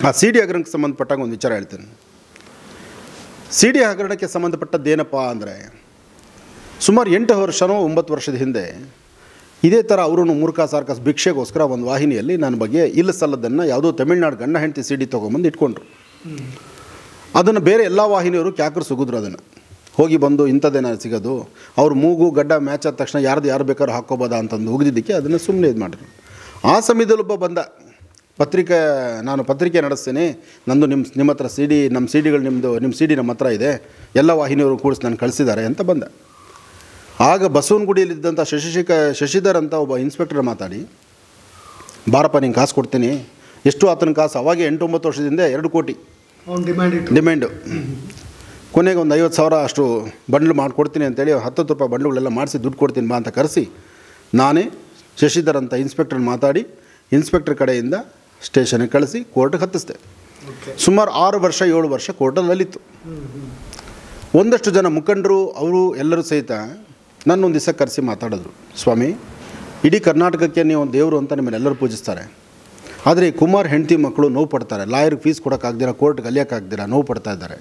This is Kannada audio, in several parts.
ಆ ಸಿ ಡಿ ಹಗರಣಕ್ಕೆ ಸಂಬಂಧಪಟ್ಟಾಗ ಒಂದು ವಿಚಾರ ಹೇಳ್ತೇನೆ. ಸಿ ಡಿ ಹಗರಣಕ್ಕೆ ಸಂಬಂಧಪಟ್ಟದ್ದೇನಪ್ಪ ಅಂದರೆ, ಸುಮಾರು 8 ವರ್ಷನೋ 9 ವರ್ಷದ ಹಿಂದೆ ಇದೇ ಥರ ಅವರು ಮೂರ್ಖ ಸಾರ್ಕಸ್ ಭಿಕ್ಷೆಗೋಸ್ಕರ ಒಂದು ವಾಹಿನಿಯಲ್ಲಿ ನನ್ನ ಬಗ್ಗೆ ಇಲ್ಲ ಸಲ್ಲದನ್ನು ಯಾವುದೋ ತಮಿಳ್ನಾಡು ಗಂಡ ಹೆಂಡತಿ ಸಿ ಡಿ ತೊಗೊಂಬಂದು ಇಟ್ಕೊಂಡ್ರು. ಅದನ್ನು ಬೇರೆ ಎಲ್ಲ ವಾಹಿನಿಯವರು ಕ್ಯಾಕರು ಸುಗಿದ್ರು. ಅದನ್ನು ಹೋಗಿ ಬಂದು ಇಂಥದ್ದೇನ ಸಿಗೋದು, ಅವ್ರ ಮೂಗು ಗಡ್ಡ ಮ್ಯಾಚ್ ಆದ ತಕ್ಷಣ ಯಾರು ಬೇಕಾದ್ರೂ ಹಾಕ್ಕೋಬೋದಾ ಅಂತಂದು ಉಗಿದಿದ್ದಕ್ಕೆ ಅದನ್ನು ಸುಮ್ಮನೆ ಇದು ಮಾಡಿದ್ರು. ಆ ಸಮಯದಲ್ಲೊಬ್ಬ ಬಂದ, ನಾನು ಪತ್ರಿಕೆ ನಡೆಸ್ತೀನಿ, ನಂದು ನಿಮ್ಮ ಹತ್ರ ಸಿ ಡಿ, ನಮ್ಮ ಸಿ ಡಿಗಳು ನಿಮ್ಮ ಸಿ ಡಿ ನಮ್ಮ ಹತ್ರ ಇದೆ, ಎಲ್ಲ ವಾಹಿನಿಯವರು ಕೂಡಿಸಿ ನಾನು ಕಳಿಸಿದ್ದಾರೆ ಅಂತ ಬಂದ. ಆಗ ಬಸವನಗುಡಿಯಲ್ಲಿದ್ದಂಥ ಶಶಿಧರ್ ಅಂತ ಒಬ್ಬ ಇನ್ಸ್ಪೆಕ್ಟರ್ ಮಾತಾಡಿ, ಬಾರಪ್ಪ ನಿಂಗೆ ಕಾಸು ಕೊಡ್ತೀನಿ. ಎಷ್ಟು ಆತನ ಕಾಸು? ಅವಾಗೆ 8-9 ವರ್ಷದಿಂದ 2 ಕೋಟಿ ಡಿಮ್ಯಾಂಡು. ಕೊನೆಗೆ ಒಂದು 50,000 ಅಷ್ಟು ಬಂಡ್ಲು ಮಾಡಿಕೊಡ್ತೀನಿ ಅಂತೇಳಿ 10 ರೂಪಾಯಿ ಬಂಡ್ಲುಗಳೆಲ್ಲ ಮಾಡಿಸಿ ದುಡ್ಡು ಕೊಡ್ತೀನಿ ಬಾ ಅಂತ ಕರೆಸಿ, ನಾನೇ ಶಶಿಧರ್ ಅಂತ ಇನ್ಸ್ಪೆಕ್ಟರ್ ಮಾತಾಡಿ ಇನ್ಸ್ಪೆಕ್ಟರ್ ಕಡೆಯಿಂದ ಸ್ಟೇಷನ್ಗೆ ಕಳಿಸಿ ಕೋರ್ಟ್ಗೆ ಹತ್ತಿಸ್ದೆ. ಸುಮಾರು 6 ವರ್ಷ 7 ವರ್ಷ ಕೋರ್ಟಲ್ಲಿತ್ತು. ಒಂದಷ್ಟು ಜನ ಮುಖಂಡರು ಅವರು ಎಲ್ಲರೂ ಸಹಿತ ನನ್ನೊಂದು ದಿವಸ ಕರೆಸಿ ಮಾತಾಡಿದ್ರು, ಸ್ವಾಮಿ, ಇಡೀ ಕರ್ನಾಟಕಕ್ಕೆ ನೀವು ದೇವರು ಅಂತ ನಿಮ್ಮನ್ನೆಲ್ಲರೂ ಪೂಜಿಸ್ತಾರೆ, ಆದರೆ ಈ ಕುಮಾರ್ ಹೆಂಡತಿ ಮಕ್ಕಳು ನೋವು ಪಡ್ತಾರೆ, ಲಾಯರ್ಗೆ ಫೀಸ್ ಕೊಡೋಕ್ಕಾಗ್ದಿರ, ಕೋರ್ಟ್ಗೆ ಅಲಿಯೋಕ್ಕಾಗ್ದಿರ ನೋವು ಪಡ್ತಾ ಇದ್ದಾರೆ,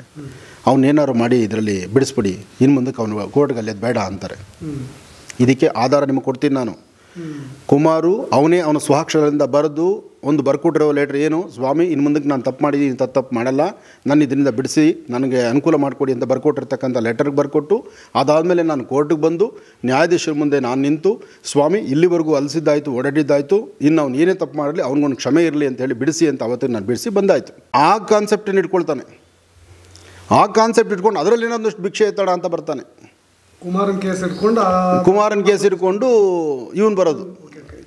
ಅವನ್ನೇನಾದ್ರು ಮಾಡಿ ಇದರಲ್ಲಿ ಬಿಡಿಸ್ಬಿಡಿ, ಇನ್ನು ಮುಂದಕ್ಕೆ ಅವನು ಕೋರ್ಟ್ಗೆ ಅಲಿಯೋದು ಬೇಡ ಅಂತಾರೆ. ಇದಕ್ಕೆ ಆಧಾರ ನಿಮಗೆ ಕೊಡ್ತೀನಿ ನಾನು. ಕುಮಾರು ಅವನ ಸ್ವಅಕ್ಷರದಿಂದ ಬರೆದು ಒಂದು ಬರ್ಕೊಟ್ಟಿರೋ ಲೆಟ್ರ್ ಏನು, ಸ್ವಾಮಿ ಇನ್ನು ಮುಂದಕ್ಕೆ ನಾನು ತಪ್ಪು ಮಾಡಿದ್ದೀನಿ, ತಪ್ಪು ಮಾಡಲ್ಲ, ನಾನು ಇದರಿಂದ ಬಿಡಿಸಿ ನನಗೆ ಅನುಕೂಲ ಮಾಡಿಕೊಡಿ ಅಂತ ಬರ್ಕೊಟ್ಟಿರ್ತಕ್ಕಂಥ ಲೆಟರ್ಗೆ ಬರ್ಕೊಟ್ಟು, ಅದಾದಮೇಲೆ ನಾನು ಕೋರ್ಟಿಗೆ ಬಂದು ನ್ಯಾಯಾಧೀಶರ ಮುಂದೆ ನಾನು ನಿಂತು, ಸ್ವಾಮಿ ಇಲ್ಲಿವರೆಗೂ ಅಲಸಿದ್ದಾಯಿತು, ಓಡಾಡಿದ್ದಾಯಿತು, ಇನ್ನು ಅವ್ನು ಏನೇ ತಪ್ಪು ಮಾಡಲಿ ಅವ್ನಿಗೊಂದು ಕ್ಷಮೆ ಇರಲಿ ಅಂತೇಳಿ ಬಿಡಿಸಿ ಅಂತ ಅವತ್ತಿಗೆ ನಾನು ಬಿಡಿಸಿ ಬಂದಾಯಿತು. ಆ ಕಾನ್ಸೆಪ್ಟನ್ನು ಇಟ್ಕೊಳ್ತಾನೆ. ಆ ಕಾನ್ಸೆಪ್ಟ್ ಇಟ್ಕೊಂಡು ಅದರಲ್ಲಿ ಏನೊಂದಷ್ಟು ಭಿಕ್ಷೆ ಎತ್ತಡ ಅಂತ ಬರ್ತಾನೆ. ಕುಮಾರನ್ ಕೇಸ್ ಇಟ್ಕೊಂಡು ಇವನು ಬರೋದು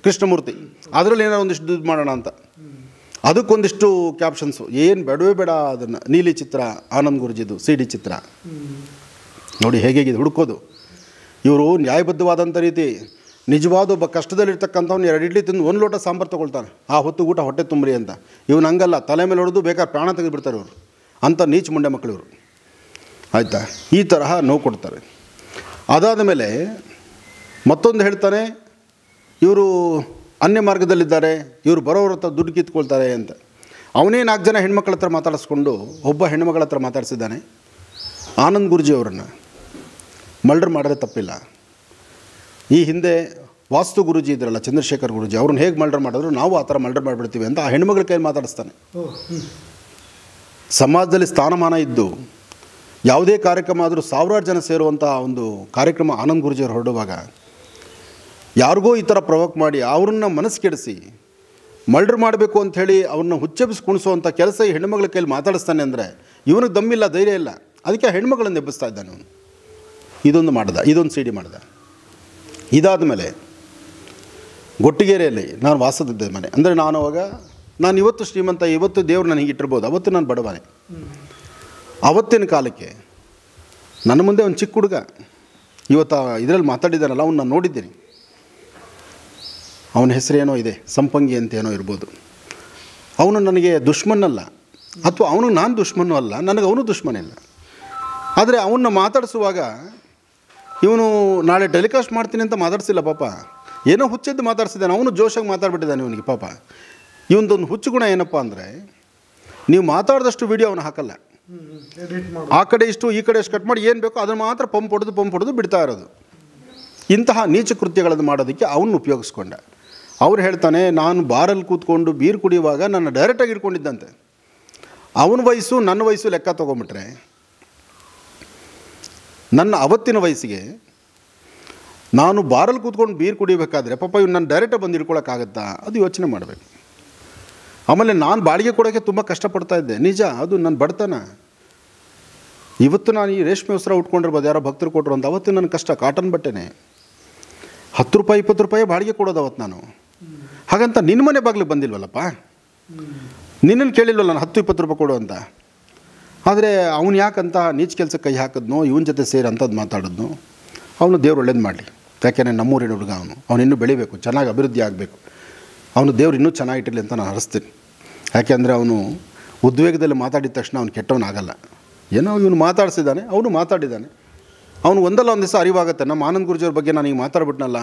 ಕೃಷ್ಣಮೂರ್ತಿ, ಅದರಲ್ಲಿ ಏನಾರು ಒಂದಿಷ್ಟು ದುಡ್ಡು ಮಾಡೋಣ ಅಂತ. ಅದಕ್ಕೊಂದಿಷ್ಟು ಕ್ಯಾಪ್ಷನ್ಸು, ಏನು ಬೇಡವೇ ಬೇಡ, ಅದನ್ನು ನೀಲಿ ಚಿತ್ರ, ಆನಂದ್ ಗುರುಜಿದು ಸಿ ಡಿ ಚಿತ್ರ ನೋಡಿ ಹೇಗಿದೆ ಹುಡುಕೋದು. ಇವರು ನ್ಯಾಯಬದ್ಧವಾದಂಥ ರೀತಿ, ನಿಜವಾದ ಒಬ್ಬ ಕಷ್ಟದಲ್ಲಿರ್ತಕ್ಕಂಥವ್ನು 2 ಇಡ್ಲಿ ತಿಂದು 1 ಲೋಟ ಸಾಂಬಾರು ತೊಗೊಳ್ತಾನೆ, ಆ ಹೊತ್ತು ಊಟ ಹೊಟ್ಟೆ ತುಂಬ್ರಿ ಅಂತ. ಇವನು ಹಂಗಲ್ಲ, ತಲೆ ಮೇಲೆ ಹೊಡೆದು ಬೇಕಾದ್ರೆ ಪ್ರಾಣ ತೆಗೆದುಬಿಡ್ತಾರೆ ಇವರು. ಅಂಥ ನೀಚ ಮುಂಡೆ ಮಕ್ಕಳು ಇವರು. ಆಯಿತಾ, ಈ ತರಹ ನೋವು ಕೊಡ್ತಾರೆ. ಅದಾದ ಮೇಲೆ ಮತ್ತೊಂದು ಹೇಳ್ತಾನೆ, ಇವರು ಅನ್ಯ ಮಾರ್ಗದಲ್ಲಿದ್ದಾರೆ, ಇವರು ಬರೋವ್ರ ಹತ್ರ ದುಡ್ಡು ಕಿತ್ಕೊಳ್ತಾರೆ ಅಂತ. ಅವನೇ 4 ಜನ ಹೆಣ್ಮಕ್ಳ ಹತ್ರ ಮಾತಾಡಿಸ್ಕೊಂಡು ಒಬ್ಬ ಹೆಣ್ಮಗಳ ಹತ್ರ ಮಾತಾಡಿಸಿದ್ದಾನೆ, ಆನಂದ್ ಗುರುಜಿ ಅವರನ್ನು ಮರ್ಡರ್ ಮಾಡಿದ್ರೆ ತಪ್ಪಿಲ್ಲ. ಈ ಹಿಂದೆ ವಾಸ್ತು ಗುರುಜಿ ಇದ್ರಲ್ಲ, ಚಂದ್ರಶೇಖರ್ ಗುರುಜಿ, ಅವ್ರನ್ನ ಹೇಗೆ ಮರ್ಡರ್ ಮಾಡಿದ್ರು ನಾವು ಆ ಥರ ಮರ್ಡರ್ ಮಾಡಿಬಿಡ್ತೀವಿ ಅಂತ ಆ ಹೆಣ್ಮಗಳ ಕೈಯಲ್ಲಿ ಮಾತಾಡಿಸ್ತಾನೆ. ಸಮಾಜದಲ್ಲಿ ಸ್ಥಾನಮಾನ ಇದ್ದು ಯಾವುದೇ ಕಾರ್ಯಕ್ರಮ ಆದರೂ 1000 ಜನ ಸೇರುವಂಥ ಒಂದು ಕಾರ್ಯಕ್ರಮ ಆನಂದ್ ಗುರುಜಿಯವರು ಹೊರಡುವಾಗ ಯಾರಿಗೋ ಈ ಥರ ಪ್ರವೋಕ್ ಮಾಡಿ ಅವ್ರನ್ನ ಮನಸ್ಸು ಕೆಡಿಸಿ ಮರ್ಡರ್ ಮಾಡಬೇಕು ಅಂಥೇಳಿ ಅವ್ರನ್ನ ಹುಚ್ಚೆಬ್ಬಿಸಿ ಕುಣಿಸುವಂಥ ಕೆಲಸ ಈ ಹೆಣ್ಮಗಳ ಕೈಯಲ್ಲಿ ಮಾತಾಡಿಸ್ತಾನೆ ಅಂದರೆ ಇವನಿಗೆ ದಮ್ಮಿಲ್ಲ, ಧೈರ್ಯ ಇಲ್ಲ. ಅದಕ್ಕೆ ಆ ಹೆಣ್ಮಗಳನ್ನು ಎಬ್ಬಿಸ್ತಾ ಇದ್ದಾನೆ ಅವನು. ಇದೊಂದು ಸಿ ಡಿ ಮಾಡ್ದ. ಇದಾದ ಮೇಲೆ ಗೊಟ್ಟಿಗೆರೆಯಲ್ಲಿ ನಾನು ವಾಸದಿದ್ದೆ ಮನೆ. ಅಂದರೆ ನಾನು ಇವತ್ತು ಶ್ರೀಮಂತ, ಇವತ್ತು ದೇವ್ರು ನನಗೆ ಇಟ್ಟಿರ್ಬೋದು, ಅವತ್ತು ನಾನು ಬಡವನೆ. ಅವತ್ತಿನ ಕಾಲಕ್ಕೆ ನನ್ನ ಮುಂದೆ ಒಂದು ಚಿಕ್ಕ ಹುಡುಗ ಇವತ್ತು ಇದರಲ್ಲಿ ಮಾತಾಡಿದ್ದಾನಲ್ಲ, ಅವನು ನಾನು ನೋಡಿದ್ದೀನಿ. ಅವನ ಹೆಸರೇನೋ ಇದೆ, ಸಂಪಂಗಿ ಅಂತ ಏನೋ ಇರ್ಬೋದು. ಅವನು ನನಗೆ ದುಶ್ಮನ್ನಲ್ಲ, ಅಥವಾ ಅವನಿಗೆ ನಾನು ದುಶ್ಮನ್ನೂ ಅಲ್ಲ, ನನಗೆ ಅವನು ದುಶ್ಮನಿಲ್ಲ. ಆದರೆ ಅವನ್ನ ಮಾತಾಡಿಸುವಾಗ ಇವನು ನಾಳೆ ಟೆಲಿಕಾಸ್ಟ್ ಮಾಡ್ತೀನಿ ಅಂತ ಮಾತಾಡಿಸಿಲ್ಲ ಪಾಪ, ಏನೋ ಹುಚ್ಚೆದ್ದು ಮಾತಾಡ್ಸಿದ್ದಾನೆ. ಅವನು ಜೋಶಾಗಿ ಮಾತಾಡ್ಬಿಟ್ಟಿದ್ದಾನೆ ಇವನಿಗೆ ಪಾಪ. ಇವನದೊಂದು ಹುಚ್ಚು ಗುಣ ಏನಪ್ಪ ಅಂದರೆ, ನೀವು ಮಾತಾಡಿದಷ್ಟು ವೀಡಿಯೋ ಅವನು ಹಾಕಲ್ಲ, ಆ ಕಡೆ ಇಷ್ಟು ಈ ಕಡೆ ಇಷ್ಟು ಕಟ್ ಮಾಡಿ ಏನು ಬೇಕೋ ಅದನ್ನು ಮಾತ್ರ ಪಂಪ್ ಹೊಡೆದು ಬಿಡ್ತಾ ಇರೋದು. ಇಂತಹ ನೀಚ ಕೃತ್ಯಗಳನ್ನು ಮಾಡೋದಕ್ಕೆ ಅವನು ಉಪಯೋಗಿಸ್ಕೊಂಡ. ಅವ್ರು ಹೇಳ್ತಾನೆ, ನಾನು ಬಾರಲ್ಲಿ ಕೂತ್ಕೊಂಡು ಬೀರು ಕುಡಿಯುವಾಗ ನನ್ನ ಡೈರೆಕ್ಟಾಗಿ ಇಟ್ಕೊಂಡಿದ್ದಂತೆ. ಅವನ ವಯಸ್ಸು ನನ್ನ ವಯಸ್ಸು ಲೆಕ್ಕ ತೊಗೊಂಬಿಟ್ರೆ, ನನ್ನ ಅವತ್ತಿನ ವಯಸ್ಸಿಗೆ ನಾನು ಬಾರಲ್ಲಿ ಕೂತ್ಕೊಂಡು ಬೀರು ಕುಡಿಬೇಕಾದ್ರೆ ಪಾಪ ಇವ್ನು ನನ್ನ ಡೈರೆಕ್ಟಾಗಿ ಬಂದು ಹಿಡ್ಕೊಳಕ್ಕಾಗತ್ತಾ, ಅದು ಯೋಚನೆ ಮಾಡಬೇಕು. ಆಮೇಲೆ ನಾನು ಬಾಡಿಗೆ ಕೊಡೋಕ್ಕೆ ತುಂಬ ಕಷ್ಟಪಡ್ತಾ ಇದ್ದೆ, ನಿಜ, ಅದು ನನ್ನ ಬಡತನ. ಇವತ್ತು ನಾನು ಈ ರೇಷ್ಮೆ ವಸ್ತ್ರ ಉಟ್ಕೊಂಡಿರ್ಬೋದು, ಯಾರೋ ಭಕ್ತರು ಕೊಟ್ಟರು ಅಂತ. ಅವತ್ತು ನನ್ನ ಕಷ್ಟ, ಕಾಟನ್ ಬಟ್ಟೆನೇ 10 ರೂಪಾಯಿ 20 ರೂಪಾಯಿ ಬಾಡಿಗೆ ಕೊಡೋದು ಅವತ್ತು ನಾನು. ಹಾಗಂತ ನಿನ್ನ ಮನೆ ಬಾಗಿಲಿಗೆ ಬಂದಿಲ್ವಲ್ಲಪ್ಪ, ನಿನ್ನನ್ನು ಕೇಳಿಲ್ವಲ್ಲ ನಾನು 10-20 ರೂಪಾಯಿ ಕೊಡು ಅಂತ. ಆದರೆ ಅವನು ಯಾಕಂತ ನೀಚ ಕೆಲಸಕ್ಕೆ ಕೈ ಹಾಕಿದ್ನೋ, ಇವನ ಜೊತೆ ಸೇರಿ ಅಂಥದ್ದು ಮಾತಾಡಿದ್ನು. ಅವನು ದೇವ್ರು ಒಳ್ಳೇದು ಮಾಡಲಿ, ಯಾಕೆಂದರೆ ನಮ್ಮೂರಿನ ಹುಡುಗ ಅವನು ಇನ್ನೂ ಬೆಳಿಬೇಕು, ಚೆನ್ನಾಗಿ ಅಭಿವೃದ್ಧಿ ಆಗಬೇಕು, ಅವನು ದೇವ್ರು ಇನ್ನೂ ಚೆನ್ನಾಗಿಟ್ಟಿರಲಿ ಅಂತ ನಾನು ಹರಿಸ್ತೀನಿ. ಯಾಕೆಂದರೆ ಅವನು ಉದ್ವೇಗದಲ್ಲಿ ಮಾತಾಡಿದ ತಕ್ಷಣ ಅವ್ನು ಕೆಟ್ಟವನಾಗಲ್ಲ. ಏನೋ ಇವನು ಮಾತಾಡಿಸಿದ್ದಾನೆ, ಅವನು ಮಾತಾಡಿದ್ದಾನೆ, ಅವನು ಒಂದಲ್ಲ ಒಂದು ದಿವಸ ಅರಿವಾಗುತ್ತೆ. ನಮ್ಮ ಆನಂದ್ ಗುರುಜಿಯವ್ರ ಬಗ್ಗೆ ನಾನು ಈಗ ಮಾತಾಡ್ಬಿಟ್ನಲ್ಲ,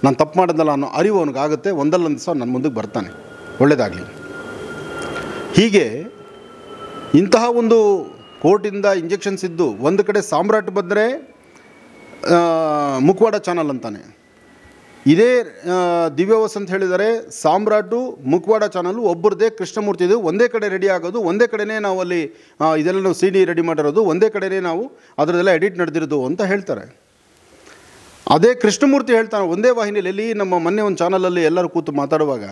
ನಾನು ತಪ್ಪು ಮಾಡೋದಲ್ಲ ಅನ್ನೋ ಅರಿವು ಅವನಿಗಾಗುತ್ತೆ. ಒಂದಲ್ಲ ಒಂದು ದಿವಸ ನನ್ನ ಮುಂದಕ್ಕೆ ಬರ್ತಾನೆ, ಒಳ್ಳೆಯದಾಗಲಿ. ಹೀಗೆ ಇಂತಹ ಒಂದು ಕೋರ್ಟಿಂದ ಇಂಜೆಕ್ಷನ್ಸ್ ಇದ್ದು ಒಂದು ಕಡೆ ಸಾಮ್ರಾಟ್ ಬಂದರೆ ಮುಖವಾಡ ಚಾನಲ್ ಅಂತಾನೆ, ಇದೇ ದಿವ್ಯ ವಸಂತ್ ಹೇಳಿದರೆ ಸಾಮ್ರಾಟು ಮುಖವಾಡ ಚಾನಲ್ಲು ಒಬ್ಬರದೇ, ಕೃಷ್ಣಮೂರ್ತಿದು ಒಂದೇ ಕಡೆ ರೆಡಿ ಆಗೋದು, ಒಂದೇ ಕಡೆನೇ ನಾವು ಅಲ್ಲಿ ಇದೆಲ್ಲ ನಾವು CD ರೆಡಿ ಮಾಡಿರೋದು, ಒಂದೇ ಕಡೆನೇ ನಾವು ಅದರದೆಲ್ಲ ಎಡಿಟ್ ನಡೆದಿರೋದು ಅಂತ ಹೇಳ್ತಾರೆ. ಅದೇ ಕೃಷ್ಣಮೂರ್ತಿ ಹೇಳ್ತಾನೆ ಒಂದೇ ವಾಹಿನಿಯಲ್ಲಿ, ಎಲ್ಲಿ ನಮ್ಮ ಮೊನ್ನೆ ಒಂದು ಚಾನಲಲ್ಲಿ ಎಲ್ಲರೂ ಕೂತು ಮಾತಾಡುವಾಗ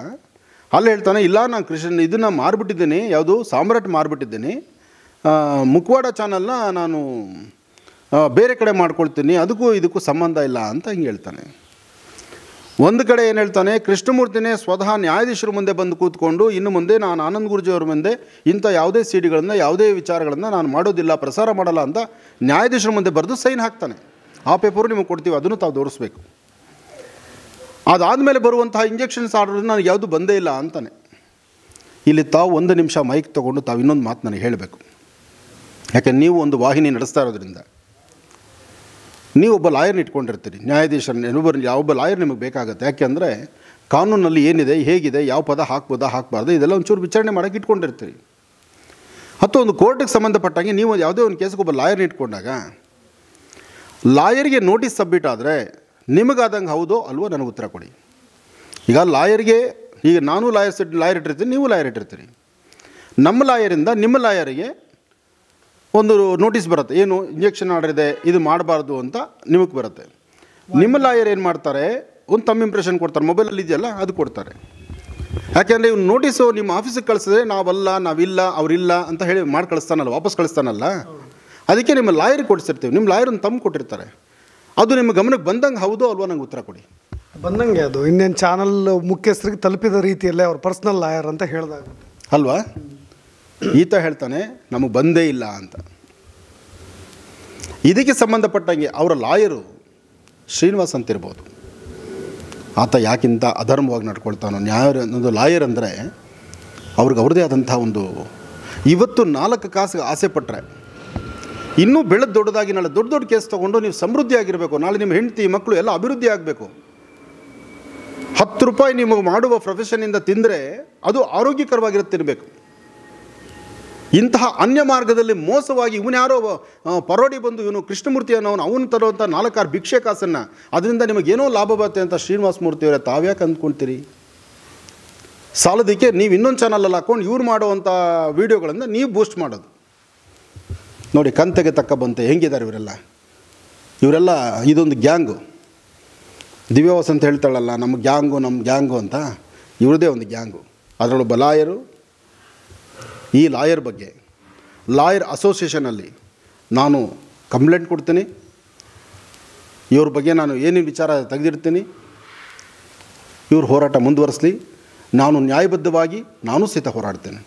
ಅಲ್ಲಿ ಹೇಳ್ತಾನೆ, ಇಲ್ಲ ನಾನು ಇದನ್ನು ಮಾರಿಬಿಟ್ಟಿದ್ದೀನಿ, ಯಾವುದು ಸಾಮ್ರಾಟ್ ಮಾರಿಬಿಟ್ಟಿದ್ದೀನಿ, ಮುಖವಾಡ ಚಾನಲ್ನ ನಾನು ಬೇರೆ ಕಡೆ ಮಾಡ್ಕೊಳ್ತೀನಿ, ಅದಕ್ಕೂ ಇದಕ್ಕೂ ಸಂಬಂಧ ಇಲ್ಲ ಅಂತ ಹಿಂಗೆ ಹೇಳ್ತಾನೆ. ಒಂದು ಕಡೆ ಏನು ಹೇಳ್ತಾನೆ, ಕೃಷ್ಣಮೂರ್ತಿನೇ ಸ್ವತಃ ನ್ಯಾಯಾಧೀಶರ ಮುಂದೆ ಬಂದು ಕೂತ್ಕೊಂಡು ಇನ್ನು ಮುಂದೆ ನಾನು ಆನಂದ್ ಗುರೂಜಿಯವ್ರ ಮುಂದೆ ಇಂಥ ಯಾವುದೇ CDಗಳನ್ನು ಯಾವುದೇ ವಿಚಾರಗಳನ್ನು ನಾನು ಮಾಡೋದಿಲ್ಲ, ಪ್ರಸಾರ ಮಾಡಲ್ಲ ಅಂತ ನ್ಯಾಯಾಧೀಶರ ಮುಂದೆ ಬರೆದು ಸೈನ್ ಹಾಕ್ತಾನೆ. ಆ ಪೇಪರು ನಿಮಗೆ ಕೊಡ್ತೀವಿ, ಅದನ್ನು ತಾವು ತೋರಿಸ್ಬೇಕು. ಅದಾದಮೇಲೆ ಬರುವಂತಹ ಇಂಜೆಕ್ಷನ್ಸ್ ಆರ್ಡರ್ ನನಗೆ ಯಾವುದು ಬಂದೇ ಇಲ್ಲ ಅಂತಾನೆ. ಇಲ್ಲಿ ತಾವು ಒಂದು ನಿಮಿಷ ಮೈಕ್ ತೊಗೊಂಡು ತಾವು ಇನ್ನೊಂದು ಮಾತು ನನಗೆ ಹೇಳಬೇಕು. ಯಾಕೆ ನೀವು ಒಂದು ವಾಹಿನಿ ನಡೆಸ್ತಾ ಇರೋದ್ರಿಂದ ನೀವು ಒಬ್ಬ ಲಾಯರ್ನ ಇಟ್ಕೊಂಡಿರ್ತೀರಿ, ನ್ಯಾಯಾಧೀಶರನ್ನ ಯಾವೊಬ್ಬ ಲಾಯರ್ ನಿಮಗೆ ಬೇಕಾಗುತ್ತೆ. ಯಾಕೆಂದರೆ ಕಾನೂನಲ್ಲಿ ಏನಿದೆ, ಹೇಗಿದೆ, ಯಾವ ಪದ ಹಾಕ್ಬೋದಾ ಹಾಕಬಾರ್ದು, ಇದೆಲ್ಲ ಒಂಚೂರು ವಿಚಾರಣೆ ಮಾಡೋಕ್ಕೆ ಇಟ್ಕೊಂಡಿರ್ತೀರಿ. ಅಥವಾ ಒಂದು ಕೋರ್ಟಿಗೆ ಸಂಬಂಧಪಟ್ಟಂಗೆ ನೀವು ಯಾವುದೇ ಒಂದು ಕೇಸಿಗೆ ಒಬ್ಬ ಲಾಯರ್ನ ಇಟ್ಕೊಂಡಾಗ ಲಾಯರ್ಗೆ ನೋಟಿಸ್ ಸಬ್ಮಿಟ್ ಆದರೆ ನಿಮಗಾದಂಗೆ ಹೌದೋ ಅಲ್ವೋ ನನಗೆ ಉತ್ತರ ಕೊಡಿ. ಈಗ ಲಾಯರ್ಗೆ, ಈಗ ನಾನು ಲಾಯರ್ ಇಟ್ಟಿರ್ತೀನಿ, ನೀವು ಲಾಯರ್ ಇಟ್ಟಿರ್ತೀರಿ. ನಮ್ಮ ಲಾಯರಿಂದ ನಿಮ್ಮ ಲಾಯರಿಗೆ ಒಂದು ನೋಟಿಸ್ ಬರುತ್ತೆ, ಏನು ಇಂಜೆಕ್ಷನ್ ಆರ್ಡರ್ ಇದೆ, ಇದು ಮಾಡಬಾರ್ದು ಅಂತ ನಿಮಗೆ ಬರುತ್ತೆ. ನಿಮ್ಮ ಲಾಯರ್ ಏನು ಮಾಡ್ತಾರೆ, ಒಂದು ತಮ್ಮ ಇಂಪ್ರೆಷನ್ ಕೊಡ್ತಾರೆ, ಮೊಬೈಲಲ್ಲಿ ಇದೆಯಲ್ಲ ಅದು ಕೊಡ್ತಾರೆ. ಯಾಕೆಂದರೆ ಇವ್ನು ನೋಟಿಸು ನಿಮ್ಮ ಆಫೀಸಿಗೆ ಕಳಿಸಿದ್ರೆ ನಾವಿಲ್ಲ ಅವರಿಲ್ಲ ಅಂತ ಹೇಳಿ ಮಾಡಿ ಕಳಿಸ್ತಾನಲ್ಲ, ವಾಪಸ್ ಕಳಿಸ್ತಾನಲ್ಲ, ಅದಕ್ಕೆ ನಿಮ್ಮ ಲಾಯರಿಗೆ ಕೊಡಿಸಿರ್ತೀವಿ. ನಿಮ್ಮ ಲಾಯರ್ ಒಂದು ತಮ್ಮ ಕೊಟ್ಟಿರ್ತಾರೆ, ಅದು ನಿಮ್ಮ ಗಮನಕ್ಕೆ ಬಂದಂಗೆ ಹೌದೋ ಅಲ್ವೋ ನಂಗೆ ಉತ್ತರ ಕೊಡಿ. ಬಂದಂಗೆ ಅದು ಇನ್ನೇನು ಚಾನಲ್ ಮುಖ್ಯಸ್ಥರಿಗೆ ತಲುಪಿದ ರೀತಿಯಲ್ಲೇ ಅವ್ರ ಪರ್ಸ್ನಲ್ ಲಾಯರ್ ಅಂತ ಹೇಳಿದಾಗ ಅಲ್ವಾ. ಈತ ಹೇಳ್ತಾನೆ ನಮಗೆ ಬಂದೇ ಇಲ್ಲ ಅಂತ. ಇದಕ್ಕೆ ಸಂಬಂಧಪಟ್ಟಂಗೆ ಅವರ ಲಾಯರು ಶ್ರೀನಿವಾಸ್ ಅಂತಿರ್ಬೋದು. ಆತ ಯಾಕಿಂತ ಅಧರ್ಮವಾಗಿ ನಡ್ಕೊಳ್ತಾನೋ, ಒಂದು ಲಾಯರ್ ಅಂದರೆ ಅವ್ರದ್ದೇ ಆದಂಥ ಒಂದು, ಇವತ್ತು 4 ಕಾಸಿಗೆ ಆಸೆ ಪಟ್ಟರೆ ಇನ್ನೂ ಬೆಳೆದು ದೊಡ್ಡದಾಗಿ ನಾಳೆ ದೊಡ್ಡ ಕೇಸ್ ತೊಗೊಂಡು ನೀವು ಸಮೃದ್ಧಿ ಆಗಿರಬೇಕು, ನಾಳೆ ನಿಮ್ಮ ಹೆಂಡತಿ ಮಕ್ಕಳು ಎಲ್ಲ ಅಭಿವೃದ್ಧಿ ಆಗಬೇಕು. 10 ರೂಪಾಯಿ ನಿಮಗೆ ಮಾಡುವ ಪ್ರೊಫೆಷನ್ನಿಂದ ತಿಂದರೆ ಅದು ಆರೋಗ್ಯಕರವಾಗಿರುತ್ತಿರಬೇಕು. ಇಂತಹ ಅನ್ಯ ಮಾರ್ಗದಲ್ಲಿ ಮೋಸವಾಗಿ ಇವನು ಯಾರೋ ಪರೋಡಿ ಬಂದು ಇವನು ಕೃಷ್ಣಮೂರ್ತಿ ಅನ್ನೋನು ಅವನು ತರುವಂಥ 4-6 ಭಿಕ್ಷೆ ಕಾಸನ್ನು ಅದರಿಂದ ನಿಮಗೇನೋ ಲಾಭ ಬರುತ್ತೆ ಅಂತ ಶ್ರೀನಿವಾಸ ಮೂರ್ತಿಯವರೇ ತಾವ್ಯಾಕೆ ಅಂದ್ಕೊಳ್ತೀರಿ? ಸಾಲದಕ್ಕೆ ನೀವು ಇನ್ನೊಂದು ಚಾನಲಲ್ಲಿ ಹಾಕ್ಕೊಂಡು ಇವ್ರು ಮಾಡುವಂಥ ವೀಡಿಯೋಗಳನ್ನು ನೀವು ಬೂಸ್ಟ್ ಮಾಡೋದು ನೋಡಿ. ಕಂತೆಗೆ ತಕ್ಕ ಬಂತೆ ಹೆಂಗಿದ್ದಾರೆ ಇವರೆಲ್ಲ ಇದೊಂದು ಗ್ಯಾಂಗು. ದಿವ್ಯ ವಸಂತ್ ಹೇಳ್ತಾಳಲ್ಲ ನಮ್ಮ ಗ್ಯಾಂಗು ಅಂತ, ಇವ್ರದ್ದೇ ಒಂದು ಗ್ಯಾಂಗು. ಅದರೊಳೊಬ್ಬ ಲಾಯರು. ಈ ಲಾಯರ್ ಬಗ್ಗೆ ಲಾಯರ್ ಅಸೋಸಿಯೇಷನಲ್ಲಿ ನಾನು ಕಂಪ್ಲೇಂಟ್ ಕೊಡ್ತೀನಿ, ಇವ್ರ ಬಗ್ಗೆ ನಾನು ಏನೇನು ವಿಚಾರ ತೆಗೆದಿರ್ತೀನಿ. ಇವ್ರ ಹೋರಾಟ ಮುಂದುವರಿಸಲಿ, ನಾನು ನ್ಯಾಯಬದ್ಧವಾಗಿ ನಾನು ಸಹಿತ ಹೋರಾಡ್ತೇನೆ.